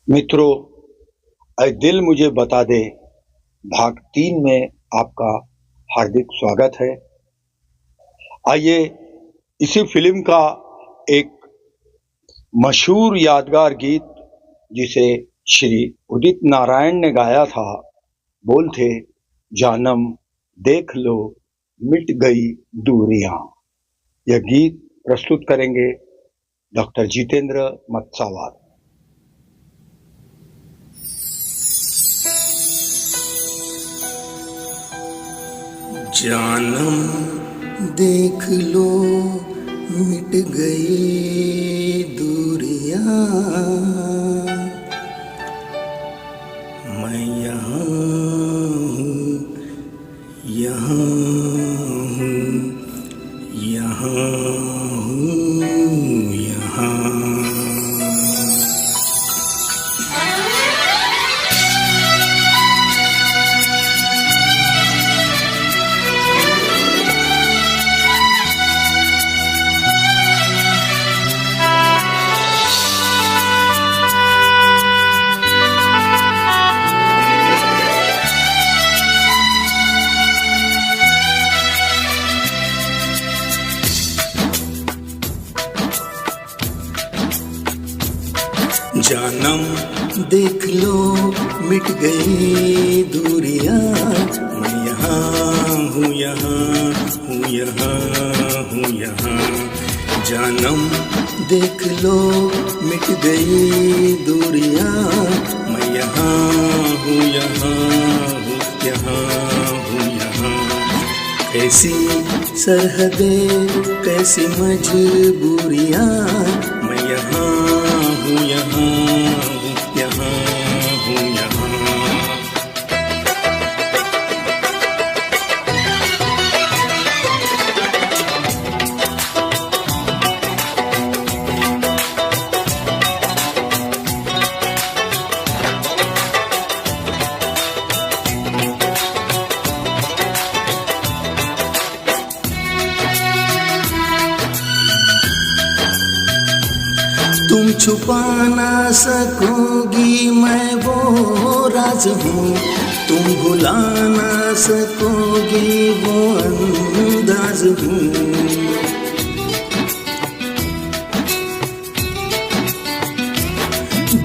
मित्रों, ऐ दिल मुझे बता दे भाग 3 में आपका हार्दिक स्वागत है। आइए इसी फिल्म का एक मशहूर यादगार गीत जिसे श्री उदित नारायण ने गाया था, बोल थे जानम देख लो मिट गई दूरियां। यह गीत प्रस्तुत करेंगे डॉक्टर जितेंद्र मत्सावार। जानम देख लो मिट गई दूरियां, मैं यहाँ हूँ, यहाँ हूँ, यहाँ हूँ, यहाँ। जानम देख लो मिट गई दूरियां, मैं यहाँ हूँ, यहाँ हूँ, यहाँ हूँ, यहाँ। जानम देख लो मिट गई दूरियां, मैं यहाँ हूँ, यहाँ हूँ, यहाँ हूँ, यहाँ। कैसी सरहदें, कैसी मजबूरियां, मैं यहाँ हूँ, यहाँ हूँ, यहाँ हूँ, यहाँ। तुम छुपा ना सकोगी मैं वो राज हूँ, तुम भुला ना सकोगी वो अंदाज हूँ।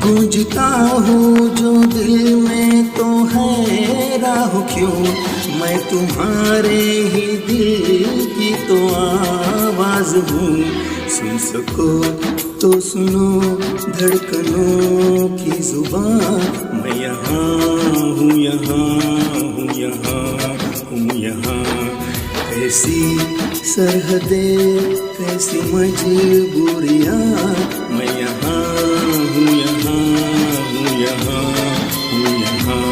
गूंजता हूँ जो दिल में तो है राह क्यों, मैं तुम्हारे ही दिल की तो आवाज हूँ। सुन सको तो सुनो धड़कनों की जुबान, मैं यहाँ हूँ, यहाँ हूँ, यहाँ हूँ, यहाँ। कैसी सरहदें, कैसी मजबूरियां, मैं यहाँ हूँ, यहाँ हूँ, यहाँ हूँ, यहाँ।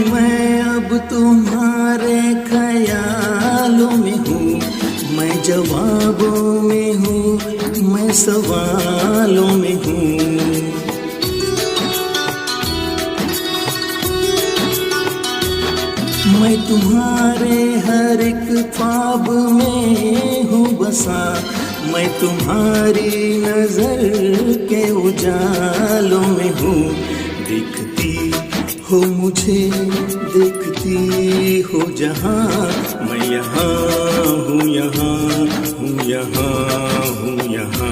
मैं अब तुम्हारे ख्यालों में हूँ, मैं जवाबों में हूँ, मैं सवालों में हूँ। मैं तुम्हारे हर एक ख्वाब में हूँ बसा, मैं तुम्हारी नजर के उजालों में हूँ। दिखती हो मुझे, देखती हो जहाँ, मैं यहाँ हूँ, यहाँ हूँ, यहाँ हूँ, यहाँ।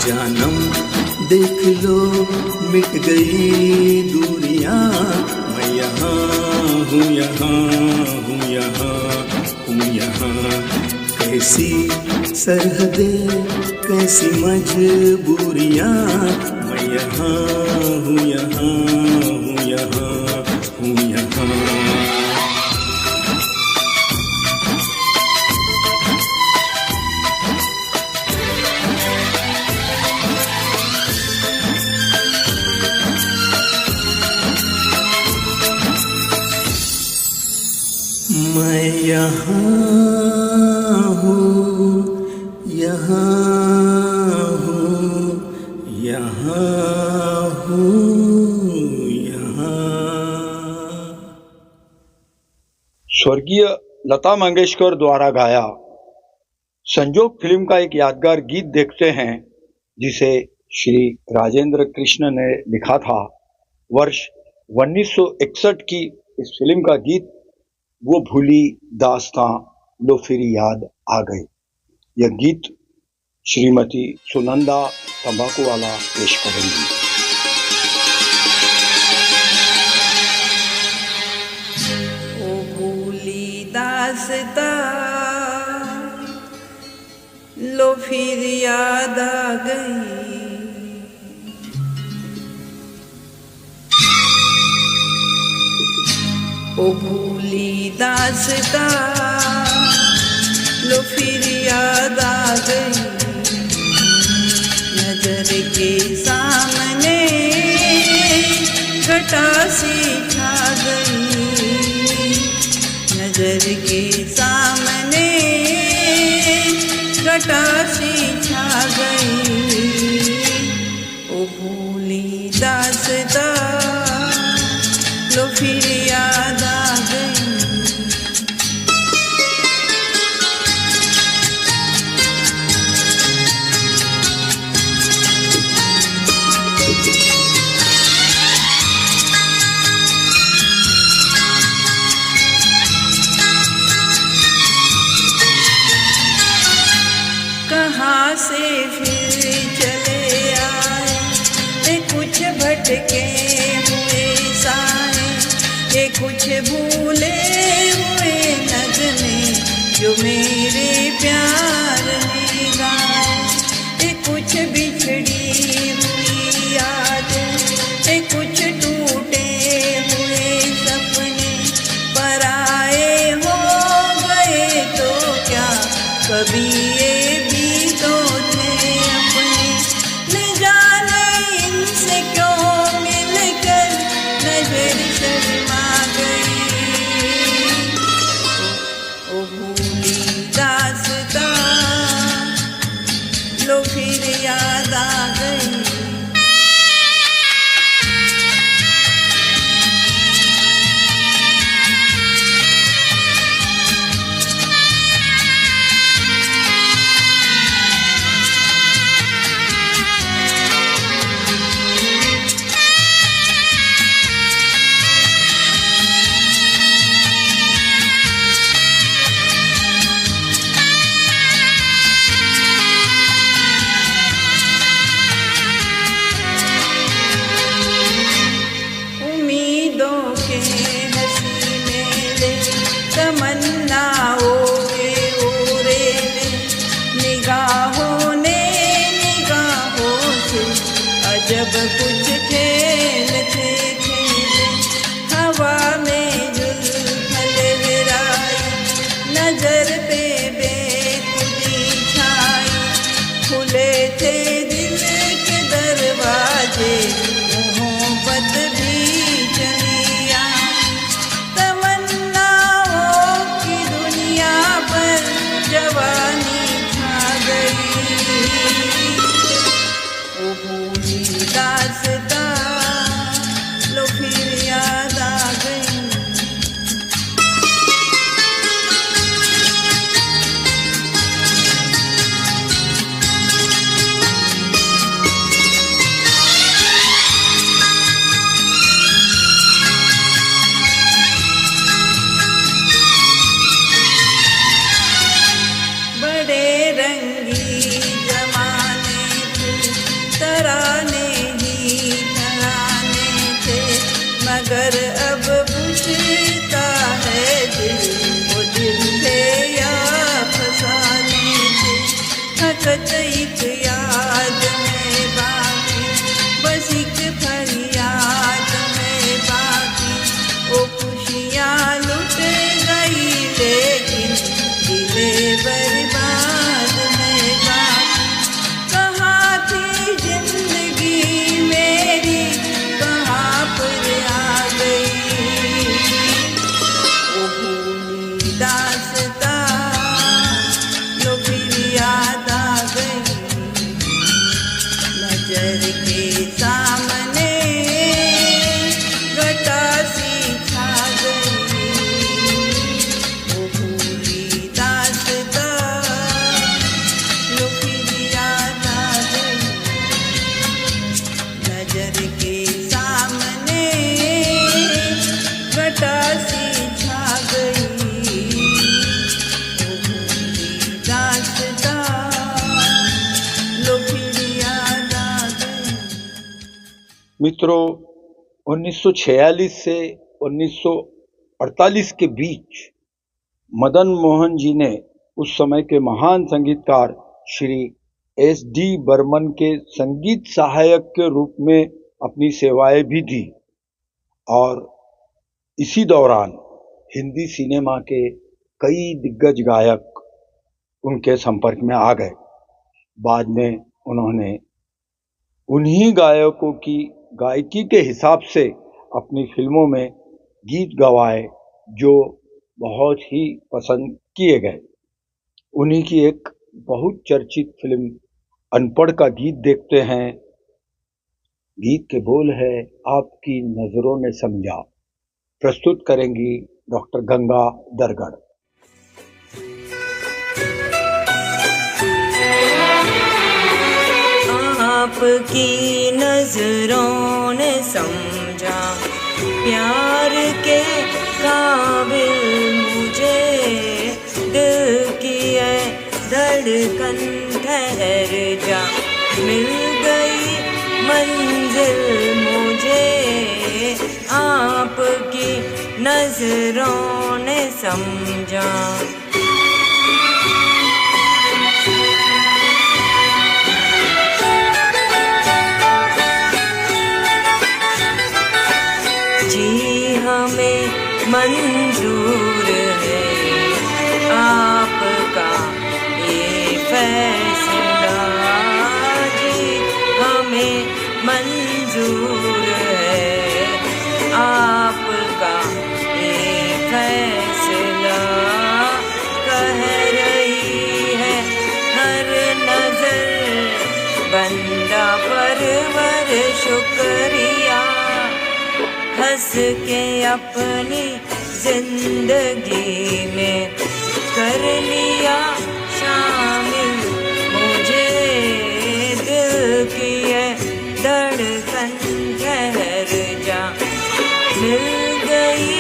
जानम देख लो मिट गई दूरियां, मैं यहाँ हूँ, यहाँ हूँ, यहाँ हूँ, यहाँ। कैसी सरहदें, कैसी मजबूरियां, मैं यहाँ हूँ, यहाँ हूँ, यहाँ हूँ, यहाँ। यहाँ हूँ, यहाँ हूँ, यहाँ हूँ, यहाँ। स्वर्गीय लता मंगेशकर द्वारा गाया संजोग फिल्म का एक यादगार गीत देखते हैं जिसे श्री राजेंद्र कृष्ण ने लिखा था। वर्ष 1961 की इस फिल्म का गीत वो भूली दास्तां लो फिर याद आ गई। यह गीत श्रीमती सुनंदा तंबाकूवाला पेश करेंगी। ओ भूली दास्तां लो फिर याद आ गई, ओ भूली दास्तां लो फिर याद आ गई। नजर के सामने घटा सी छा गई, नजर के सामने घटा सी छा गई। ओ भूली दास्तां लो फिर याद आ गई। कहाँ से फिर चले आए ये कुछ भटके हुए साए, ये कुछ भूले हुए नगमे जो मेरे प्यार ने गाए। ये कुछ बिछड़ी हुई यादें, ये कुछ टूटे हुए सपने, पराए हो गए तो क्या कभी ये भी तो थे अपने। न जाने इनसे क्यों मिलकर नजर शर्मा गई। ओ भूली दास्तां लो फिर याद आ गई। तमन्नाओं के ओरे में निगाहों ने निगाहों से अजब कुछ खेल थे खेले। हवा में जुल्फ लहराई, नजर पे बेखुदी छाई, खुले थे दिल के दरवाजे, मोहब्बत भी चली आई। जवानी छा गई। ओ भूली दास्तां लो फिर याद आ गई। बड़े रंगी जमाने थे, तराने ही तराने थे, मगर अब पूछता है दिल वो दिल थे या फसाने थे। हकत एक याद में बाकी, बस एक फरियाद में बाकी। ओ खुशियाँ लुट गई लेकिन दिले बर्बाद में बाकी। कहाँ थी जिंदगी मेरी, कहाँ पर आ गई। ओ भूली दास्तां मित्रों, 1946 से 1948 के बीच मदन मोहन जी ने उस समय के महान संगीतकार श्री S.D. बर्मन के संगीत सहायक के रूप में अपनी सेवाएं भी दी और इसी दौरान हिंदी सिनेमा के कई दिग्गज गायक उनके संपर्क में आ गए। बाद में उन्होंने उन्हीं गायकों की गायकी के हिसाब से अपनी फिल्मों में गीत गवाए जो बहुत ही पसंद किए गए। उन्हीं की एक बहुत चर्चित फिल्म अनपढ़ का गीत देखते हैं। गीत के बोल है आपकी नजरों ने समझा। प्रस्तुत करेंगी डॉक्टर गंगा दरगढ़। आपकी नजरों ने समझा प्यार के काबिल मुझे, दिल की है धड़कन ठहर जा, मिल गई मंजिल मुझे, आपकी नजरों ने समझा। हमें मंजूर है आपका ये फैसला, जी हमें मंजूर है आपका ये फैसला, कह रही है हर नजर बंदा परवर शुक्रिया, हंस के अपनी जिंदगी में कर लिया शामिल मुझे, दिल की है धड़कन ठहर जा, मिल गई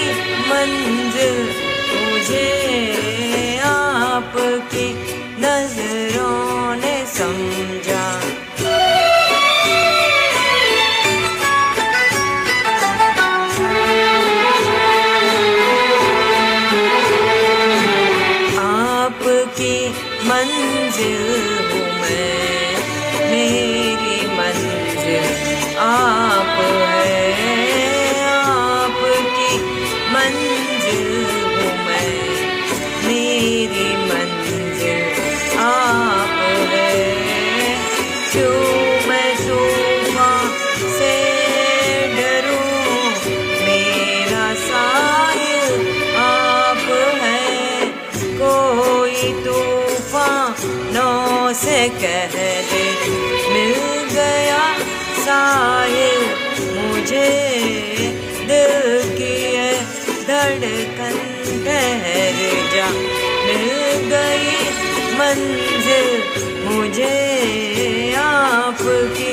मंजिल मुझे, आपकी नजरों ने समझा। मंजिल हूँ मैं, मेरी मंजिल आप है, आपकी मंजिल हूँ मैं, मेरी मंजिल आप है, क्यों मैं तूफान से डरूं, मेरा साहिल आप है, कोई तूफानों से कह दे मिल गया साहिल मुझे, दिल की है धड़कन ठहर जा, मिल गई मंजिल मुझे, आपकी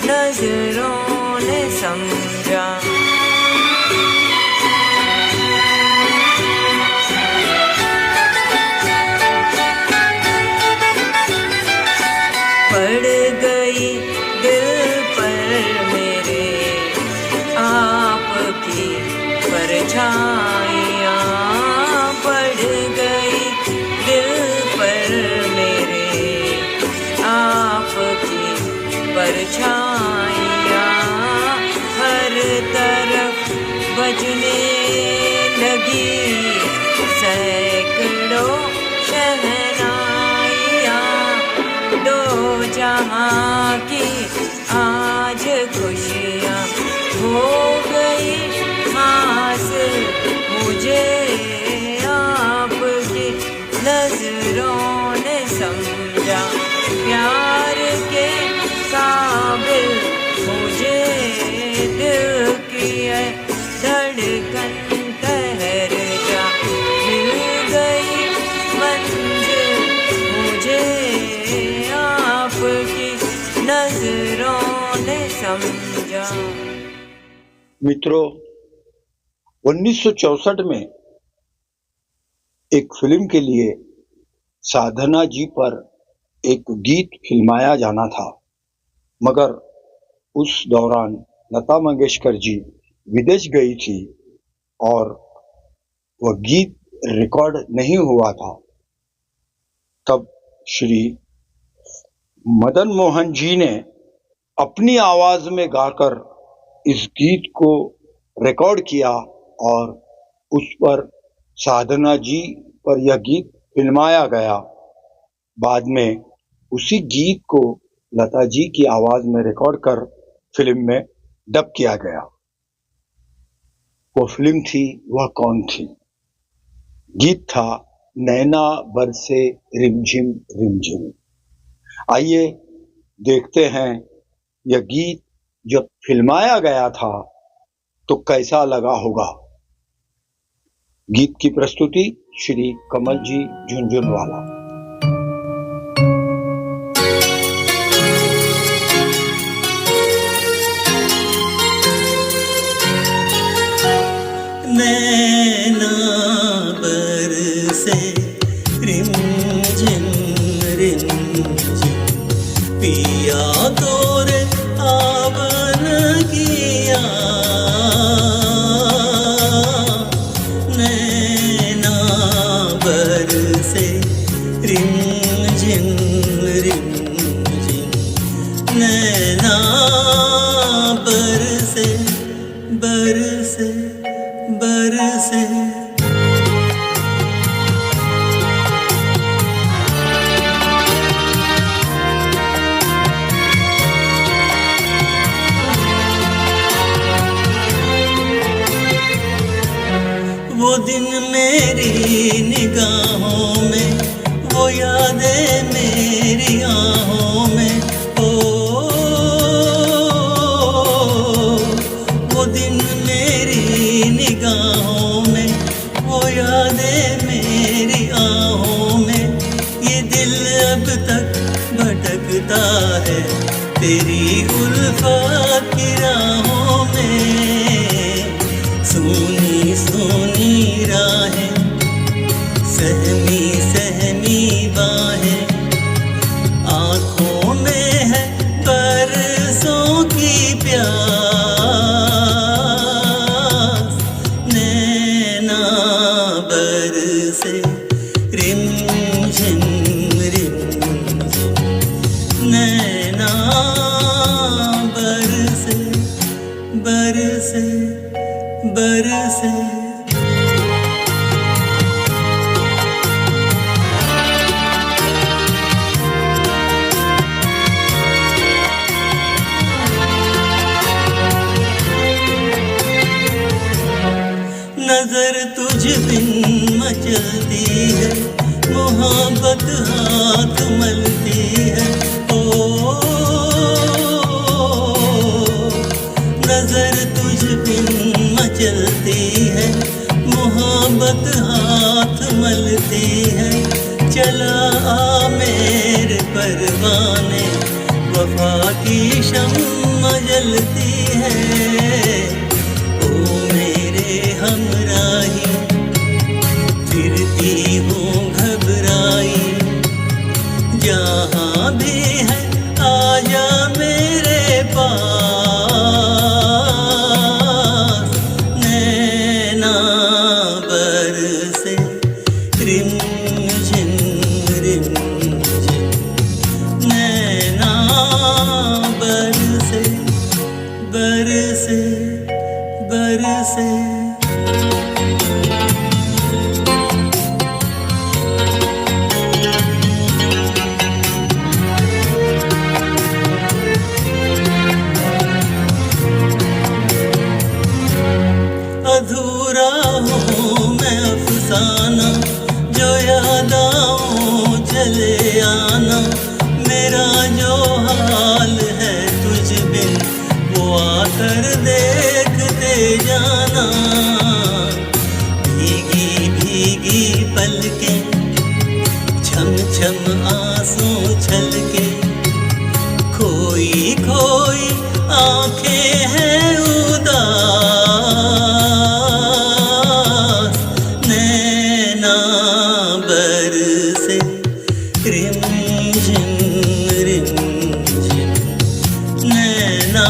नजरों ने समझा। पड़ गई दिल पर मेरे आपकी परछाइयाँ, पड़ गई दिल पर मेरे आपकी परछाइयाँ, हर तरफ बजने लगी सैकड़ों शहनाइयाँ, दो जहाँ की आज खुशियाँ हो गई हासिल मुझे, आपकी नजरों ने समझा, प्यार के काबिल मुझे, दिल की है धड़कन ठहर जा, मिल गई मंजिल मुझे, आपकी नजरों ने समझा। मित्रों, 1964 में एक फिल्म के लिए साधना जी पर एक गीत फिल्माया जाना था, मगर उस दौरान लता मंगेशकर जी विदेश गई थी और वह गीत रिकॉर्ड नहीं हुआ था, तब श्री मदन मोहन जी ने अपनी आवाज में गाकर इस गीत को रिकॉर्ड किया और उस पर साधना जी पर यह गीत फिल्माया गया। बाद में उसी गीत को लता जी की आवाज में रिकॉर्ड कर फिल्म में डब किया गया। वो फिल्म थी वह कौन थी? गीत था नैना बरसे रिमझिम रिमझिम। आइए देखते हैं यह गीत जब फिल्माया गया था तो कैसा लगा होगा। गीत की प्रस्तुति श्री कमल जी झुनझुनवाला। नैना बरसे रिमझिम रिमझिम, पिया तोरे आवन किया। नैना बरसे रिमझिम रिमझिम, नैना बरसे बरसे बरसे। वो दिन मेरी निगाहों में, वो यादें मेरी आहों में। वो दिन मेरी निगाहों में, वो यादें मेरी आहों में। ये दिल अब तक भटकता है तेरी उल्फत की राहों में। सुनी सुनी राहें, सहमी सहमी बाहें, आँखों में है बरसों की प्यास। नैना बरसे रिमझिम रिमझिम, नैना बरसे बरसे बरसे। नजर तुझ बिन मचलती है, मोहब्बत हाथ मलती है। ओ नजर तुझ बिन मचलती है, मोहब्बत हाथ मलती है। चला आ मेरे परवाने, वफा की शम्मा जलती है। ओ मेरे हमराही, फिरती हूँ घबराई। जहाँ भी है आजा मेरे पास। नैना बरसे रिमझिम रिमझिम, नैना बरसे बरसे बरसे। अधूरा हूँ मैं अफसाना, जो याद आऊँ चले आना। मेरा जो हाल है तुझ बिन, वो आकर देखते जाना। भीगी भीगी पलकें, छम छम आंसू छलके। खोई खोई आंखें हैं उदास। नैना बरसे रिमझिम रिमझिम, नैना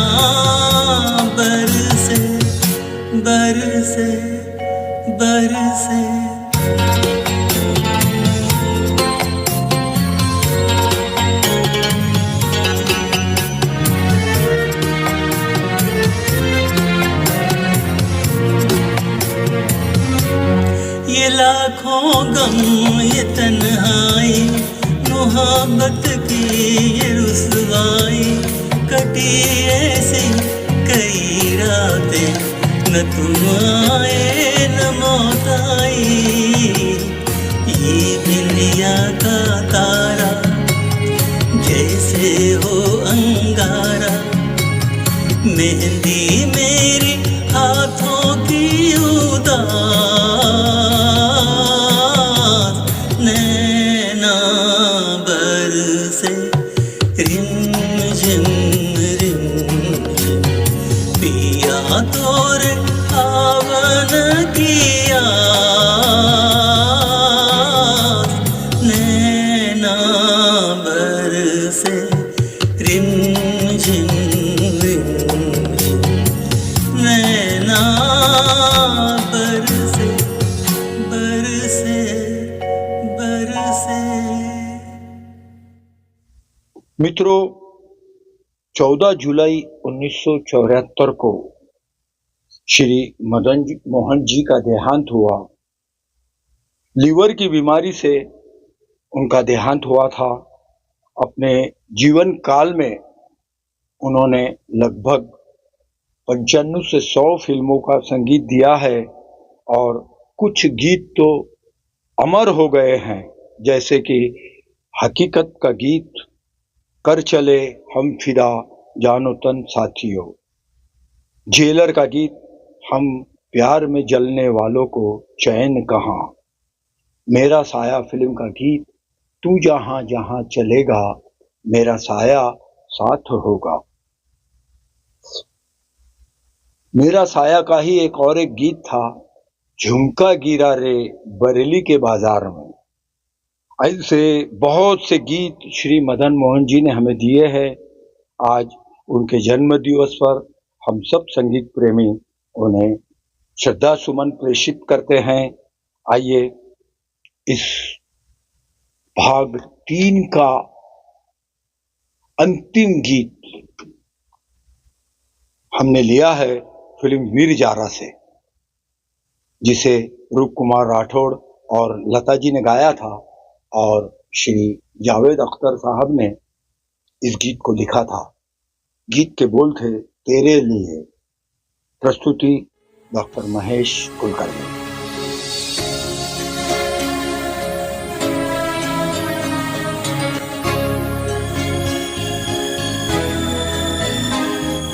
बरसे बरसे ये लाखों गम, ये तन्हाई, मोहब्बत की ये रुसवाई, कटी ऐसी कई रातें, न तुम आए न मौत आई। ये बिंदिया का तारा जैसे हो अंगारा, मेहंदी मेरी हाथों की उदास, नैना बरसे रिमझिम रिमझिम, पिया तोरे आवन किया, नैना बरसे रिमझिम रिमझिम, नैना बरसे बरसे बरसे। मित्रों, 14 जुलाई 1974 को श्री मदन मोहन जी का देहांत हुआ। लीवर की बीमारी से उनका देहांत हुआ था। अपने जीवन काल में उन्होंने लगभग 95 से 100 फिल्मों का संगीत दिया है और कुछ गीत तो अमर हो गए हैं, जैसे कि हकीकत का गीत, कर चले हम फिदा जानो तन साथियों, जेलर का गीत, हम प्यार में जलने वालों को चैन कहाँ, मेरा साया फिल्म का गीत, तू जहां जहां चलेगा मेरा साया साथ होगा। मेरा साया का ही एक गीत था, झुमका गिरा रे बरेली के बाजार में। ऐसे बहुत से गीत श्री मदन मोहन जी ने हमें दिए हैं। आज उनके जन्म दिवस पर हम सब संगीत प्रेमी उन्हें श्रद्धा सुमन प्रेषित करते हैं। आइए इस भाग 3 का अंतिम गीत हमने लिया है फिल्म वीर जारा से, जिसे रूप कुमार राठौड़ और लता जी ने गाया था और श्री जावेद अख्तर साहब ने इस गीत को लिखा था। गीत के बोल थे तेरे लिए। प्रस्तुति डॉक्टर महेश कुलकर्णी।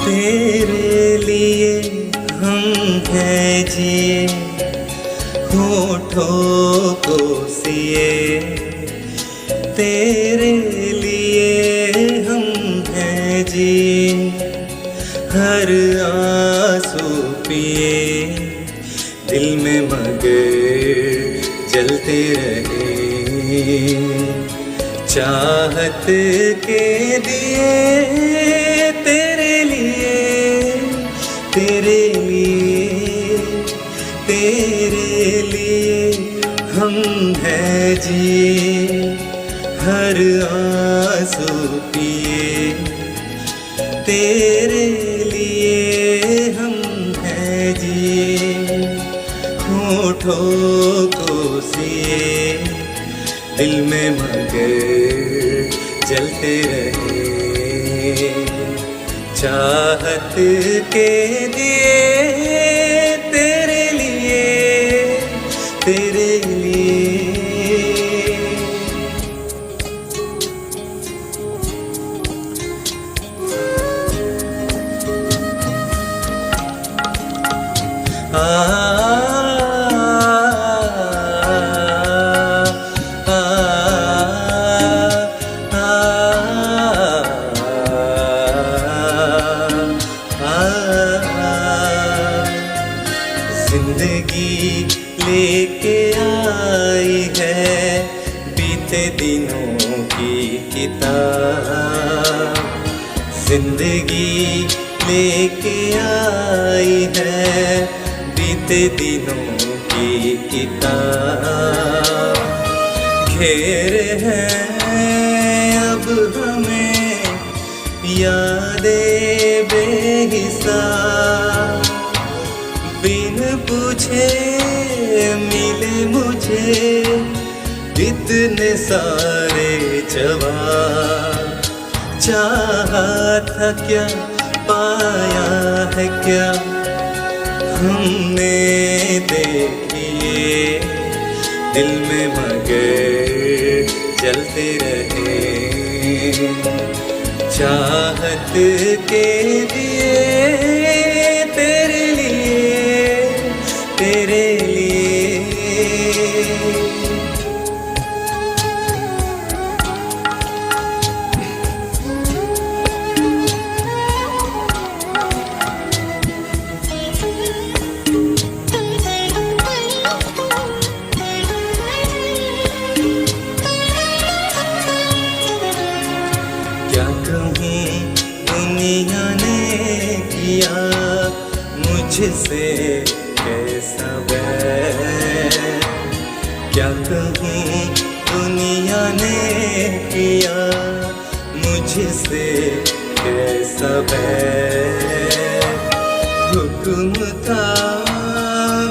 तेरे लिए हम हैं जिए, होठों को सिए, तेरे लिए हम हैं जिए, हर आंसू पिए, दिल में मगर जलते रहे, चाहत के दिए, तेरे लिए तेरे लिए तेरे लिए हम हैं जिए, हर आंसू पिए, तेरे लिए हम हैं जिए, होठों को सिए, दिल में मगर जलते रहे, चाहत के दिए, तेरे लिए तेरे लिए। जिंदगी लेके आई है बीते दिनों की किताब, जिंदगी लेके आई है बीते बीते दिनों की किताब घेरे हैं अब हमें यादें बेहिसाब। बिन पूछे मिले मुझे इतने सारे जवाब। चाहा था क्या पाया है क्या हमने देखिए दिल में मगर जलते रहे। चाहत के दिए तेरे लिए क्या कहूँ दुनिया ने किया मुझसे कैसा बैर। क्या कहूँ दुनिया ने किया मुझसे कैसा बैर। हुक्म था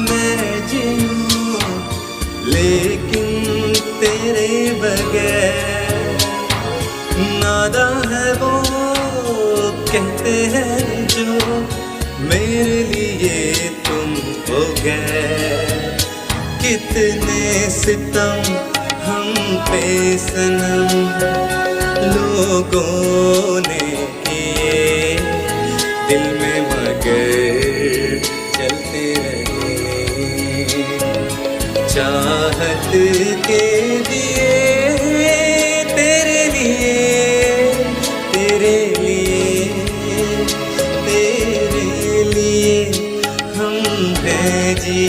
मैं जीऊँ लेकिन तेरे बगैर। नादा है वो कहते हैं जो मेरे लिए तुम हो गए। कितने सितम हम पे सनम लोगों ने किए दिल में मगर चलते रहे। चाहत के दिए तेरे लिए हम हैं जी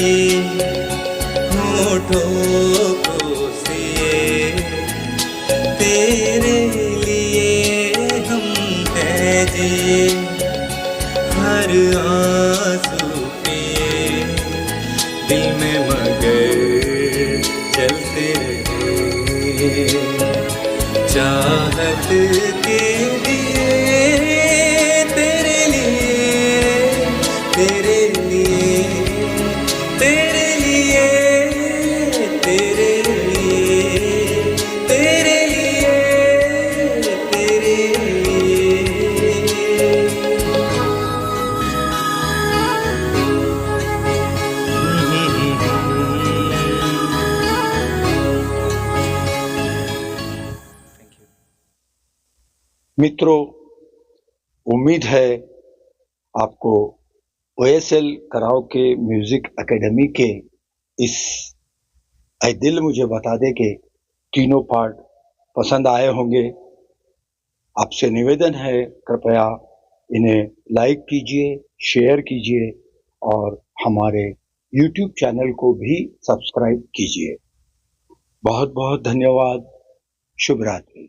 होठों को सिए। तेरे लिए हम हैं जी हर आंसू पिए दिल में मगर चलते रहे। चाहत के दिए तेरे लिए मित्रों, उम्मीद है आपको OSL कराओके म्यूजिक एकेडमी के इस ऐ दिल मुझे बता दे के तीनों पार्ट पसंद आए होंगे। आपसे निवेदन है, कृपया इन्हें लाइक कीजिए, शेयर कीजिए और हमारे YouTube चैनल को भी सब्सक्राइब कीजिए। बहुत बहुत धन्यवाद। शुभ रात्रि।